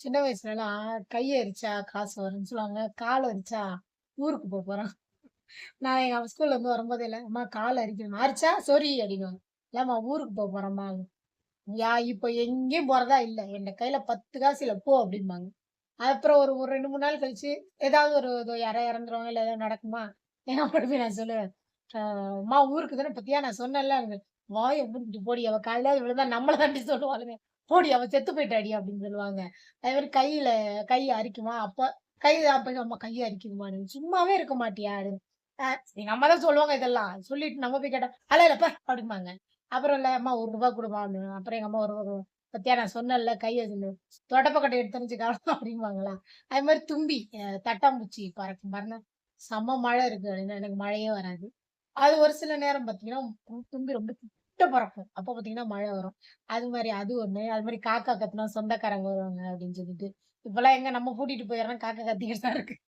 சின்ன வயசுலலாம் கைய அரிச்சா காசு வரும்ன்னு சொல்லுவாங்க. கால் அரிச்சா ஊருக்கு போறோம். நான் எங்க ஸ்கூல்ல இருந்து வரும்போதே இல்ல, அம்மா கால் அரிக்குதும்மா. அரிச்சா சொறி அப்படின்னுவாங்க. இல்லம்மா ஊருக்கு போறோம்மா. இப்ப எங்கேயும் போறதா இல்ல. என்ட்ட கையில 10 காசு இல்ல போ அப்படிம்பாங்க. அப்புறம் ஒரு ஒரு 2, 3 நாள் கழிச்சு ஏதாவது ஒரு இதோ யாரோ இறந்துருவாங்க, இல்ல ஏதாவது நடக்குமா, எங்க அம்மாட்ட போய் நான் சொல்லுவேன். அம்மா ஊருக்கு தானே பாத்தியா நான் சொன்னேன்ல. வாய மூடிட்டு போடி அவ கால்ல விழுந்தா நம்மள தாண்டி சொல்லுவாளுங்க. போடி அவ செத்து போயிட்டாடி அப்படின்னு சொல்லுவாங்க. அதே மாரி கை அரிக்குமா, அப்ப அம்மா கை அரிக்குதும்மான்னு. சும்மாவே இருக்க மாட்டியா? அப்படின்னு. அ எங்க அம்மா தான் சொல்லுவாங்க இதெல்லாம். சொல்லிட்டு நம்ம போய் கேட்டா, அழல போ அப்படிம்பாங்க. அப்புறம் இல்ல அம்மா ரூ. 1 குடும்மா அப்படின்னுவேன். அப்புறம் எங்க அம்மா ரூ. 1 பாத்தியா நான் சொன்னேன்ல கைய தொடப்பக்கட்ட எடுத்து எறிஞ்சுக்கா அப்படிம்பாங்களா. அது மாரி தும்பி தட்டாம்பூச்சி பறக்கும் பாருங்க. செம்ம மழை இருக்கு அப்படின்னா எனக்கு மழையே வராது. அது ஒரு சில நேரம் பார்த்தீங்கன்னா, தும்பி ரொம்ப கிட்ட பறக்கும். அப்ப பார்த்தீங்கன்னா மழை வரும். அது மாரி அது ஒண்ணு. அது மாரி காக்கா கத்துனா சொந்தக்காரங்க வருவாங்க அப்படின்னு சொல்லிட்டு. இப்பலாம் எங்க நம்ம பூட்டிட்டு போயிடுறோம் காக்கா கத்திக்கிட்டு தான் இருக்கு.